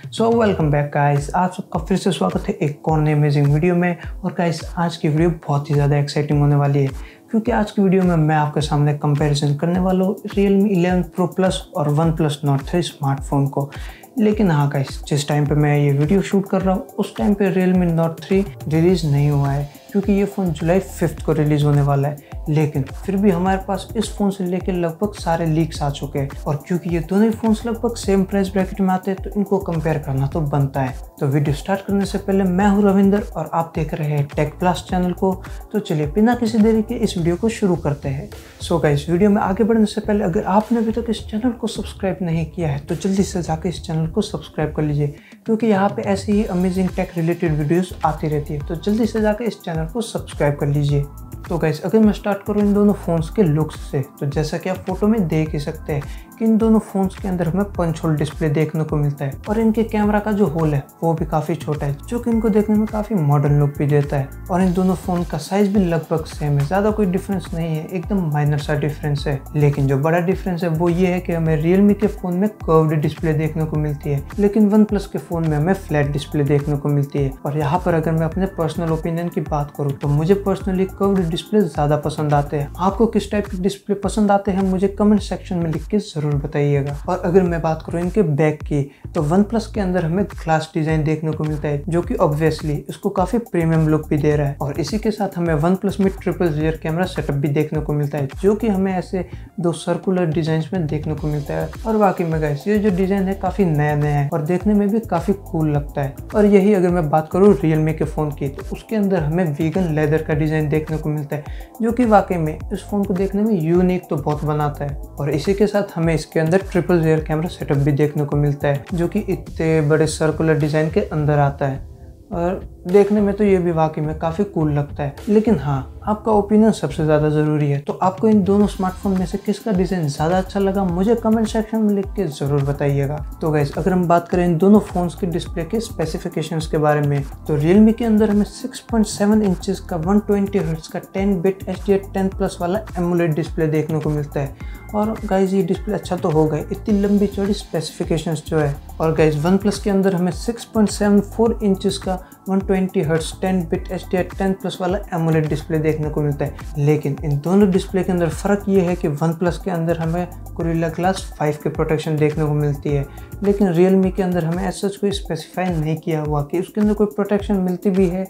So welcome back guys, आप सबका फिर से स्वागत है एक और नए अमेजिंग वीडियो में। और गाइस आज की वीडियो बहुत ही ज़्यादा एक्साइटिंग होने वाली है क्योंकि आज की वीडियो में मैं आपके सामने कंपैरिजन करने वाला हूँ Realme 11 Pro Plus और OnePlus Nord 3 स्मार्टफोन को। लेकिन हाँ गाइस, जिस टाइम पे मैं ये वीडियो शूट कर रहा हूँ उस टाइम पे Realme Nord 3 रिलीज़ नहीं हुआ है क्योंकि ये फ़ोन जुलाई 5 को रिलीज़ होने वाला है। लेकिन फिर भी हमारे पास इस फ़ोन से लेकर लगभग सारे लीक्स आ चुके हैं और क्योंकि ये दोनों ही फ़ोन्स लगभग सेम प्राइस ब्रैकेट में आते हैं तो इनको कंपेयर करना तो बनता है। तो वीडियो स्टार्ट करने से पहले मैं हूँ रविंदर और आप देख रहे हैं टेक प्लस चैनल को। तो चलिए बिना किसी देरी के इस वीडियो को शुरू करते हैं। सो गाइस, वीडियो में आगे बढ़ने से पहले अगर आपने अभी तक इस चैनल को सब्सक्राइब नहीं किया है तो जल्दी से जाकर इस चैनल को सब्सक्राइब कर लीजिए क्योंकि यहाँ पे ऐसी ही अमेजिंग टेक रिलेटेड वीडियोस आती रहती है। तो जल्दी से जाकर इस चैनल को सब्सक्राइब कर लीजिए। तो गाइस, अगर मैं स्टार्ट करूँ इन दोनों फ़ोन्स के लुक्स से तो जैसा कि आप फोटो में देख ही सकते हैं कि इन दोनों फ़ोन्स के अंदर हमें पंच होल डिस्प्ले देखने को मिलता है और इनके कैमरा का जो होल है वो भी काफ़ी छोटा है जो कि इनको देखने में काफ़ी मॉडर्न लुक भी देता है। और इन दोनों फ़ोन का साइज़ भी लगभग सेम है, ज़्यादा कोई डिफरेंस नहीं है, एकदम माइनर सा डिफरेंस है। लेकिन जो बड़ा डिफरेंस है वो ये है कि हमें Realme के फ़ोन में कर्व्ड डिस्प्ले देखने को मिलती है लेकिन OnePlus के फ़ोन में हमें फ्लैट डिस्प्ले देखने को मिलती है। और यहाँ पर अगर मैं अपने पर्सनल ओपिनियन की बात करूँ तो मुझे पर्सनली कर्व्ड डिस्प्ले ज़्यादा पसंद आते हैं। आपको किस टाइप के डिस्प्ले पसंद आते हैं मुझे कमेंट सेक्शन में लिख के ज़रूर बताइएगा। और अगर मैं बात करूँ इनके बैक की तो OnePlus के अंदर हमें ग्लास डिज़ाइन देखने को मिलता है जो कि ऑब्वियसली इसको काफ़ी प्रीमियम लुक भी दे रहा है। और इसी के साथ हमें OnePlus में ट्रिपल रियर कैमरा सेटअप भी देखने को मिलता है जो कि हमें ऐसे दो सर्कुलर डिजाइन में देखने को मिलता है। और वाकई में गाइस ये जो डिज़ाइन है काफ़ी नया नया है और देखने में भी काफ़ी कूल लगता है। और यही अगर मैं बात करूँ Realme के फ़ोन की तो उसके अंदर हमें वीगन लेदर का डिज़ाइन देखने को मिलता है जो कि वाकई में इस फ़ोन को देखने में यूनिक तो बहुत बनाता है। और इसी के साथ हमें इसके अंदर ट्रिपल रियर कैमरा सेटअप भी देखने को मिलता है जो कि इतने बड़े सर्कुलर डिज़ाइन के अंदर आता है और देखने में तो ये भी वाकई में काफ़ी कूल लगता है। लेकिन हाँ, आपका ओपिनियन सबसे ज़्यादा ज़रूरी है। तो आपको इन दोनों स्मार्टफोन में से किसका डिज़ाइन ज़्यादा अच्छा लगा मुझे कमेंट सेक्शन में लिख के ज़रूर बताइएगा। तो गाइस, अगर हम बात करें इन दोनों फ़ोन्स के डिस्प्ले के स्पेसिफिकेशंस के बारे में तो Realme के अंदर हमें 6.7 इंचेस का 120 हर्ट्ज़ का 10 बिट HDR10+ वाला एमोलेड डिस्प्ले देखने को मिलता है। और गाइस ये डिस्प्ले अच्छा तो हो गए, इतनी लंबी चौड़ी स्पेसिफिकेशंस जो है। और गाइस OnePlus के अंदर हमें 6.74 इंचेस का 120 हर्ट्ज़ 10 बिट HDR10+ वाला एमोलेड डिस्प्ले देखने को मिलता है। लेकिन इन दोनों डिस्प्ले के अंदर फ़र्क ये है कि OnePlus के अंदर हमें Gorilla Glass 5 की प्रोटेक्शन देखने को मिलती है लेकिन Realme के अंदर हमें ऐसा कोई स्पेसिफाई नहीं किया हुआ कि उसके अंदर कोई प्रोटेक्शन मिलती भी है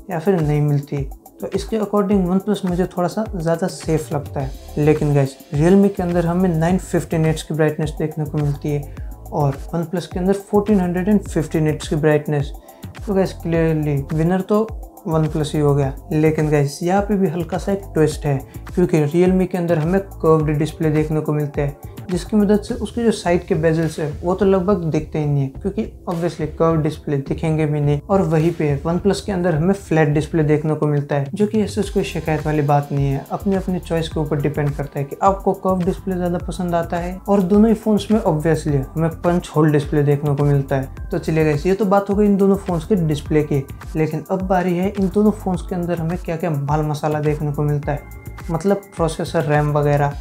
या फिर नहीं मिलती। तो इसके अकॉर्डिंग OnePlus मुझे थोड़ा सा ज़्यादा सेफ लगता है। लेकिन गाइस Realme के अंदर हमें 950 निट्स की ब्राइटनेस देखने को मिलती है और OnePlus के अंदर 1450 निट्स की ब्राइटनेस। तो गाइस क्लियरली विनर तो OnePlus ही हो गया। लेकिन गाइस यहाँ पे भी हल्का सा एक ट्विस्ट है क्योंकि Realme के अंदर हमें कर्व्ड डिस्प्ले देखने को मिलते हैं जिसकी मदद से उसके जो साइड के बेजल्स है वो तो लगभग दिखते ही नहीं है क्योंकि ऑब्वियसली कर्व डिस्प्ले दिखेंगे भी नहीं। और वहीं पे OnePlus के अंदर हमें फ्लैट डिस्प्ले देखने को मिलता है जो कि ऐसे कोई शिकायत वाली बात नहीं है, अपनी अपनी चॉइस के ऊपर डिपेंड करता है कि आपको कर्व डिस्प्ले ज़्यादा पसंद आता है। और दोनों ही फोन्स में ऑब्वियसली हमें पंच होल डिस्प्ले देखने को मिलता है। तो चलिए गाइस, ये तो बात हो गई इन दोनों फोन्स के डिस्प्ले की। लेकिन अब बारी है इन दोनों फोन्स के अंदर हमें क्या क्या माल मसाला देखने को मिलता है, मतलब प्रोसेसर, रैम वगैरह।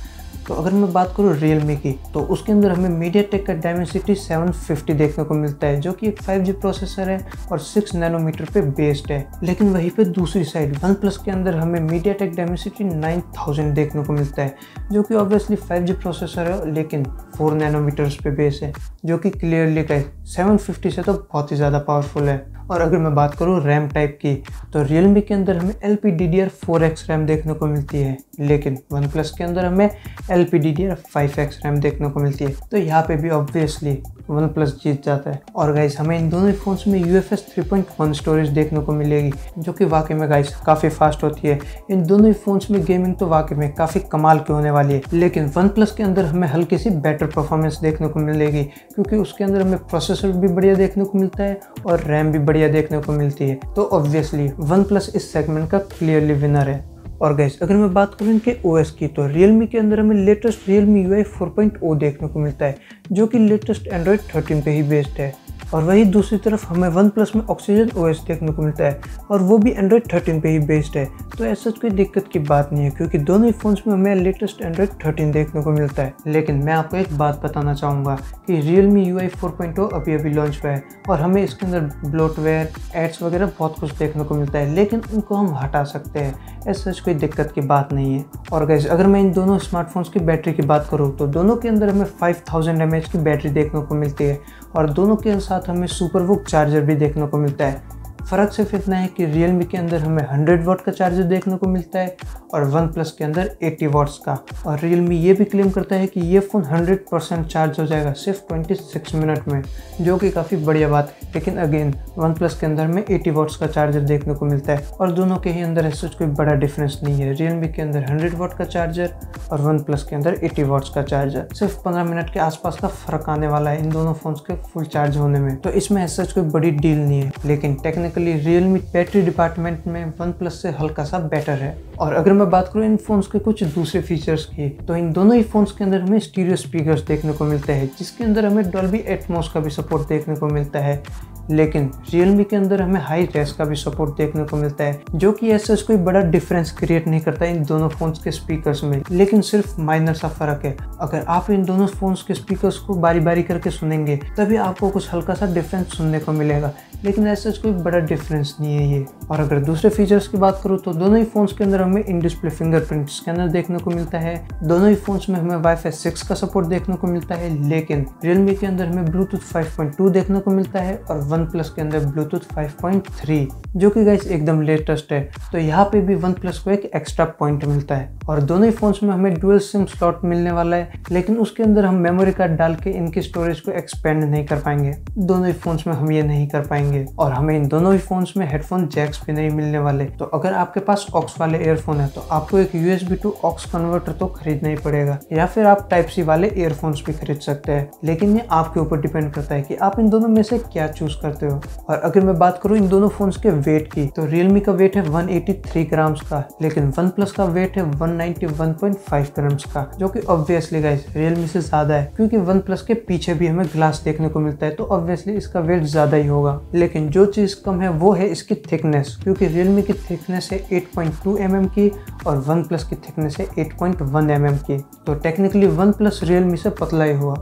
तो अगर मैं बात करूँ Realme की तो उसके अंदर हमें MediaTek का Dimensity 750 देखने को मिलता है जो कि एक 5G प्रोसेसर है और 6 नैनोमीटर पे बेस्ड है। लेकिन वहीं पे दूसरी साइड OnePlus के अंदर हमें MediaTek Dimensity 9000 देखने को मिलता है जो कि ऑब्वियसली 5G प्रोसेसर है लेकिन 4 नैनोमीटर्स पे बेस है जो कि क्लियरली का 750 से तो बहुत ही ज़्यादा पावरफुल है। और अगर मैं बात करूँ रैम टाइप की तो Realme के अंदर हमें LPDDR4X रैम देखने को मिलती है लेकिन OnePlus के अंदर हमें LPDDR5X रैम देखने को मिलती है। तो यहाँ पे भी ऑब्वियसली OnePlus जीत जाता है। और गाइस हमें इन दोनों फ़ोन्स में UFS 3.1 स्टोरेज देखने को मिलेगी जो कि वाकई में गाइस काफ़ी फास्ट होती है। इन दोनों ही फ़ोन्स में गेमिंग तो वाकई में काफ़ी कमाल की होने वाली है। लेकिन OnePlus के अंदर हमें हल्की सी बेटर परफॉर्मेंस देखने को मिलेगी क्योंकि उसके अंदर हमें प्रोसेसर भी बढ़िया देखने को मिलता है और रैम भी बढ़िया देखने को मिलती है। तो ऑब्वियसली OnePlus इस सेगमेंट का क्लियरली विनर है। और गाइस अगर मैं बात करूँ इनके OS की तो Realme के अंदर हमें लेटेस्ट Realme UI 4.0 देखने को मिलता है जो कि लेटेस्ट एंड्रॉयड 13 पे ही बेस्ड है। और वही दूसरी तरफ हमें वन प्लस में ऑक्सीजन ओएस देखने को मिलता है और वो भी एंड्रॉयड 13 पे ही बेस्ड है। तो ऐसा कोई दिक्कत की बात नहीं है क्योंकि दोनों ही फ़ोन्स में हमें लेटेस्ट एंड्रॉयड 13 देखने को मिलता है। लेकिन मैं आपको एक बात बताना चाहूँगा कि Realme UI 4.0 अभी लॉन्च हुआ है और हमें इसके अंदर ब्लोटवेयर, एड्स वगैरह बहुत कुछ देखने को मिलता है, लेकिन उनको हम हटा सकते हैं, ऐसा कोई दिक्कत की बात नहीं है। और गाइस अगर मैं इन दोनों स्मार्टफोन्स की बैटरी की बात करूँ तो दोनों के अंदर हमें 5000 mAh की बैटरी देखने को मिलती है और दोनों के साथ हमें सुपरवुक चार्जर भी देखने को मिलता है। फ़र्क सिर्फ इतना है कि Realme के अंदर हमें 100 वाट का चार्जर देखने को मिलता है और वन प्लस के अंदर 80 वाट्स का। और Realme ये भी क्लेम करता है कि ये फ़ोन 100% चार्ज हो जाएगा सिर्फ 26 मिनट में, जो कि काफ़ी बढ़िया बात है। लेकिन अगेन वन प्लस के अंदर में 80 वाट्स का चार्जर देखने को मिलता है और दोनों के ही अंदर ऐसा कोई बड़ा डिफरेंस नहीं है। Realme के अंदर 100 वाट का चार्जर और वन प्लस के अंदर 80 वाट्स का चार्जर। सिर्फ 15 मिनट के आसपास का फ़र्क आने वाला है इन दोनों फ़ोन्स के फुल चार्ज होने में, तो इसमें ऐसा कोई बड़ी डील नहीं है। लेकिन टेक्निकली Realme बैटरी डिपार्टमेंट में वन प्लस से हल्का सा बेटर है। और अगर मैं बात करूँ इन फ़ोन्स के कुछ दूसरे फीचर्स की तो इन दोनों ही फ़ोन्स के अंदर हमें स्टीरियो स्पीकर्स देखने को मिलते हैं, जिसके अंदर हमें डॉल्बी एटमॉस का भी सपोर्ट देखने को मिलता है। लेकिन Realme के अंदर हमें हाई रेस का भी सपोर्ट देखने को मिलता है, जो कि ऐसा कोई बड़ा डिफरेंस क्रिएट नहीं करता इन दोनों फ़ोन्स के स्पीकर्स में, लेकिन सिर्फ माइनर सा फ़र्क है। अगर आप इन दोनों फ़ोन्स के स्पीकर्स को बारी बारी करके सुनेंगे तभी आपको कुछ हल्का सा डिफरेंस सुनने को मिलेगा, लेकिन ऐसा कोई बड़ा डिफरेंस नहीं है ये। और अगर दूसरे फीचर्स की बात करूँ तो दोनों ही फ़ोन्स के अंदर हमें इन डिस्प्ले फिंगरप्रिंट स्कैनर देखने को मिलता है। दोनों ही फ़ोन्स में हमें Wi-Fi 6 का सपोर्ट देखने को मिलता है, लेकिन Realme के अंदर हमें Bluetooth 5.2 देखने को मिलता है और वन प्लस के अंदर Bluetooth 5.3, जो कि गाइस एकदम लेटेस्ट है। तो यहाँ पे भी वन प्लस को एक एक्स्ट्रा पॉइंट मिलता है। और दोनों ही फ़ोन्स में हमें डुअल सिम स्लॉट मिलने वाला है, लेकिन उसके अंदर हम मेमोरी कार्ड डाल के इनकी स्टोरेज को एक्सपेंड नहीं कर पाएंगे। दोनों ही फ़ोन्स में हम ये नहीं कर पाएंगे और हमें इन दोनों ही फ़ोन्स में हेडफोन जैक्स भी नहीं मिलने वाले। तो अगर आपके पास ऑक्स वाले ईयरफोन है तो आपको एक USB to ऑक्स कन्वर्टर तो खरीदना ही पड़ेगा, या फिर आप टाइप सी वाले ईयरफोन्स भी खरीद सकते हैं। लेकिन ये आपके ऊपर डिपेंड करता है कि आप इन दोनों में से क्या चूज करते हो। और अगर मैं बात करूँ इन दोनों फोन्स के वेट की तो Realme का वेट है 183 ग्राम्स का, लेकिन वन प्लस का वेट है 191.5 ग्राम्स का, जो कि ऑब्वियसली गाइस Realme से ज्यादा है, क्योंकि वन प्लस के पीछे भी हमें ग्लास देखने को मिलता है, तो ऑब्वियसली इसका वेट ज्यादा ही होगा। लेकिन जो चीज कम है वो है इसकी थिकनेस, क्योंकि Realme की थिकनेस है 8.2 mm की और वन प्लस की थिकनेस है 8.1 mm की। तो टेक्निकली वन प्लस Realme से पतला ही हुआ,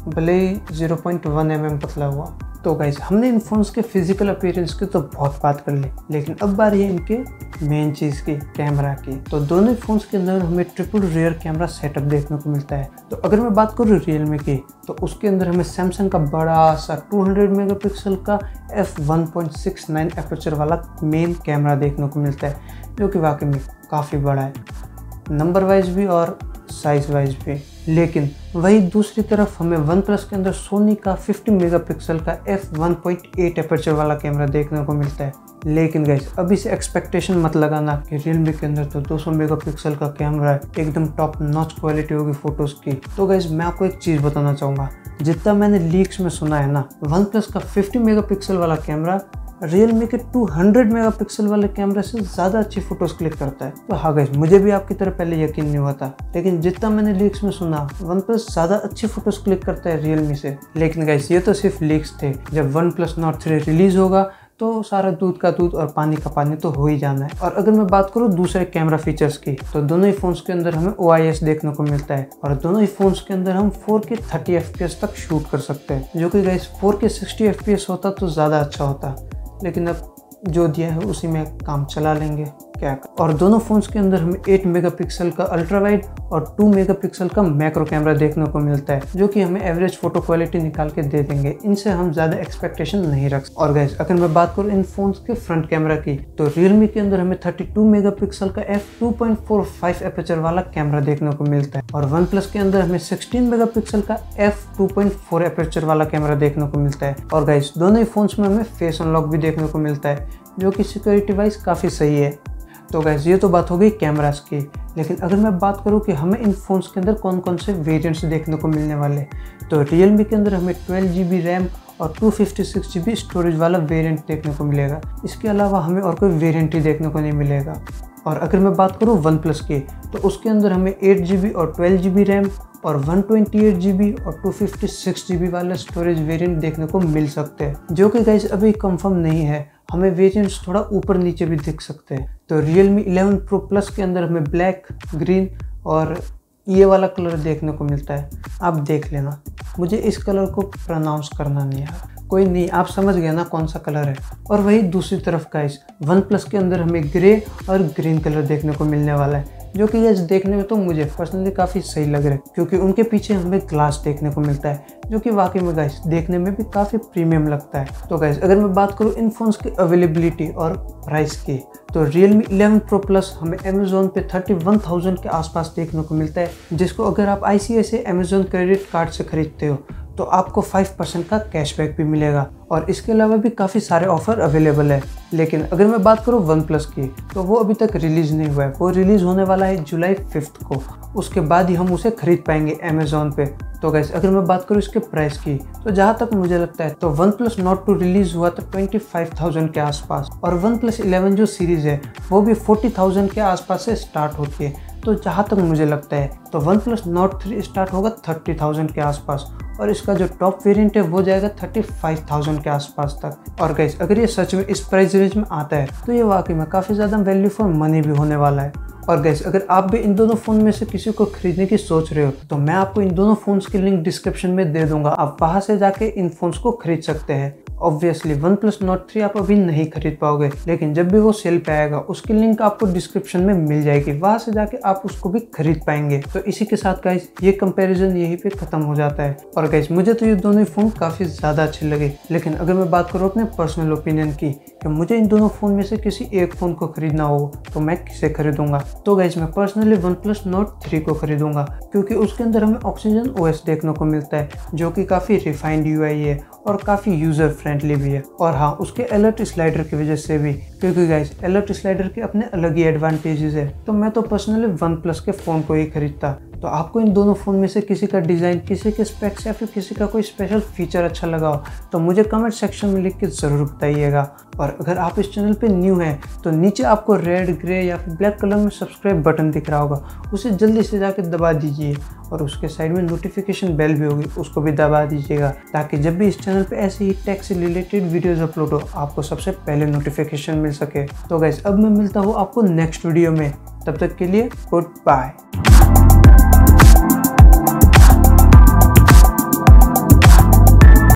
भले ही 0.1 mm पतला हुआ। तो गाइस हमने इन फोन्स के फिजिकल अपीयरेंस की तो बहुत बात कर ली, लेकिन अब बारी है इनके मेन चीज़ की, कैमरा की। तो दोनों फोन्स के अंदर हमें ट्रिपल रियर कैमरा सेटअप देखने को मिलता है। तो अगर मैं बात करूँ Realme की तो उसके अंदर हमें सैमसंग का बड़ा सा 200 मेगापिक्सल का f1.69 एपर्चर वाला मेन कैमरा देखने को मिलता है, जो कि वाकई में काफ़ी बड़ा है, नंबर वाइज भी और साइज वाइज भी। लेकिन वही दूसरी तरफ हमें वन प्लस के अंदर सोनी का 50 मेगापिक्सल का f1.8 एपर्चर वाला कैमरा देखने को मिलता है। लेकिन गाइस अभी से एक्सपेक्टेशन मत लगाना कि Realme के अंदर तो 200 मेगापिक्सल का कैमरा है, एकदम टॉप नॉच क्वालिटी होगी फोटोज़ की। तो गाइस मैं आपको एक चीज़ बताना चाहूँगा, जितना मैंने लीक्स में सुना है ना, वन प्लस का 50 मेगापिक्सल वाला कैमरा Realme के 200 मेगापिक्सल वाले कैमरे से ज़्यादा अच्छी फ़ोटोज़ क्लिक करता है। तो हाँ गाइस मुझे भी आपकी तरह पहले यकीन नहीं हुआ था, लेकिन जितना मैंने लीक्स में सुना वन प्लस ज़्यादा अच्छी फ़ोटोज़ क्लिक करता है Realme से। लेकिन गाइस ये तो सिर्फ लीक्स थे, जब वन प्लस नॉट 3 रिलीज़ होगा तो सारा दूध का दूध और पानी का पानी तो हो ही जाना है। और अगर मैं बात करूँ दूसरे कैमरा फीचर्स की तो दोनों ही फ़ोन्स के अंदर हमें OIS देखने को मिलता है और दोनों ही फ़ोन्स के अंदर हम 4K 30 FPS तक शूट कर सकते हैं, जो कि गाइस 4K 60 FPS होता तो ज़्यादा अच्छा होता, लेकिन अब जो दिया है उसी में काम चला लेंगे क्या। और दोनों फ़ोन्स के अंदर हमें 8 मेगापिक्सल का अल्ट्रा वाइड और 2 मेगापिक्सल का मैक्रो कैमरा देखने को मिलता है, जो कि हमें एवरेज फोटो क्वालिटी निकाल के दे देंगे। इनसे हम ज़्यादा एक्सपेक्टेशन नहीं रख सकते। और गाइस अगर मैं बात करूँ इन फोन्स के फ्रंट कैमरा की तो Realme के अंदर हमें 32 मेगापिक्सल का f2.45 एपर्चर वाला कैमरा देखने को मिलता है और वन प्लस के अंदर हमें 16 मेगापिक्सल का f2.4 एपर्चर वाला कैमरा देखने को मिलता है। और गाइस दोनों ही फोन्स में हमें फेस अनलॉक भी देखने को मिलता है, जो कि सिक्योरिटी वाइज काफ़ी सही है। तो गाइस ये तो बात हो गई कैमरास की, लेकिन अगर मैं बात करूँ कि हमें इन फ़ोन्स के अंदर कौन कौन से वेरिएंट्स देखने को मिलने वाले, तो Realme के अंदर हमें 12 GB रैम और 256 GB स्टोरेज वाला वेरिएंट देखने को मिलेगा। इसके अलावा हमें और कोई वेरिएंट ही देखने को नहीं मिलेगा। और अगर मैं बात करूँ वन प्लस की तो उसके अंदर हमें 8 GB और 12 GB रैम और 128 GB और 256 GB वाले स्टोरेज वेरिएंट देखने को मिल सकते हैं, जो कि गाइस अभी कंफर्म नहीं है। हमें वेरिएंट्स थोड़ा ऊपर नीचे भी दिख सकते हैं। तो Realme 11 Pro Plus के अंदर हमें ब्लैक, ग्रीन और ये वाला कलर देखने को मिलता है। आप देख लेना, मुझे इस कलर को प्रोनाउंस करना नहीं है, कोई नहीं, आप समझ गए ना कौन सा कलर है। और वही दूसरी तरफ गाइस OnePlus के अंदर हमें ग्रे और ग्रीन कलर देखने को मिलने वाला है, जो कि गाइस देखने में तो मुझे पर्सनली काफ़ी सही लग रहा है, क्योंकि उनके पीछे हमें ग्लास देखने को मिलता है, जो कि वाकई में गाइस देखने में भी काफ़ी प्रीमियम लगता है। तो गाइस अगर मैं बात करूँ इन फोन्स की अवेलेबिलिटी और प्राइस की, तो Realme 11 Pro Plus हमें Amazon पे 31,000 के आसपास देखने को मिलता है, जिसको अगर आप ICICI Amazon क्रेडिट कार्ड से खरीदते हो तो आपको 5% का कैशबैक भी मिलेगा। और इसके अलावा भी काफ़ी सारे ऑफर अवेलेबल है। लेकिन अगर मैं बात करूँ OnePlus की, तो वो अभी तक रिलीज़ नहीं हुआ है, वो रिलीज़ होने वाला है जुलाई 5 को, उसके बाद ही हम उसे खरीद पाएंगे अमेज़ॉन पे। तो गाइस अगर मैं बात करूँ इसके प्राइस की, तो जहाँ तक मुझे लगता है तो OnePlus Nord 2 रिलीज़ हुआ था 25,000 के आसपास, और OnePlus 11 जो सीरीज़ है वो भी 40,000 के आसपास से स्टार्ट होती है। तो जहाँ तक मुझे लगता है तो OnePlus Nord 3 स्टार्ट होगा 30,000 के आसपास, और इसका जो टॉप वेरिएंट है वो जाएगा 35,000 के आसपास तक। और गाइस अगर ये सच में इस प्राइस रेंज में आता है तो ये वाकई में काफ़ी ज़्यादा वैल्यू फॉर मनी भी होने वाला है। और गाइस अगर आप भी इन दोनों फ़ोन में से किसी को खरीदने की सोच रहे हो तो मैं आपको इन दोनों फ़ोन्स की लिंक डिस्क्रिप्शन में दे दूंगा, आप वहाँ से जाके इन फ़ोन्स को खरीद सकते हैं। ऑब्वियसली OnePlus Nord 3 आप अभी नहीं खरीद पाओगे, लेकिन जब भी वो सेल पे आएगा उसकी लिंक आपको डिस्क्रिप्शन में मिल जाएगी, वहाँ से जाके आप उसको भी खरीद पाएंगे। तो इसी के साथ गाइस ये कंपैरिजन यहीं पे खत्म हो जाता है। और गाइस मुझे तो ये दोनों फ़ोन काफ़ी ज़्यादा अच्छे लगे, लेकिन अगर मैं बात करूँ अपने पर्सनल ओपिनियन की कि मुझे इन दोनों फ़ोन में से किसी एक फ़ोन को खरीदना हो तो मैं किसे खरीदूंगा, तो गाइस मैं पर्सनली OnePlus Nord 3 को खरीदूंगा, क्योंकि उसके अंदर हमें Oxygen OS देखने को मिलता है, जो कि काफ़ी रिफाइंड UI है और काफ़ी यूज़र फ्रेंडली भी है। और हाँ, उसके अलर्ट स्लाइडर की वजह से भी, क्योंकि गाइस अलर्ट स्लाइडर के अपने अलग ही एडवांटेजेस है। तो मैं तो पर्सनली OnePlus के फ़ोन को ही खरीदता। तो आपको इन दोनों फ़ोन में से किसी का डिज़ाइन, किसी के स्पेक्स या फिर किसी का कोई स्पेशल फीचर अच्छा लगा हो तो मुझे कमेंट सेक्शन में लिख के ज़रूर बताइएगा। और अगर आप इस चैनल पे न्यू हैं तो नीचे आपको रेड, ग्रे या फिर ब्लैक कलर में सब्सक्राइब बटन दिख रहा होगा, उसे जल्दी से जाके दबा दीजिए, और उसके साइड में नोटिफिकेशन बेल भी होगी, उसको भी दबा दीजिएगा, ताकि जब भी इस चैनल पे ऐसे ही टेक से रिलेटेड वीडियोस अपलोड हो आपको सबसे पहले नोटिफिकेशन मिल सके। तो गाइस अब मैं मिलता हूँ आपको नेक्स्ट वीडियो में, तब तक के लिए गुड बाय।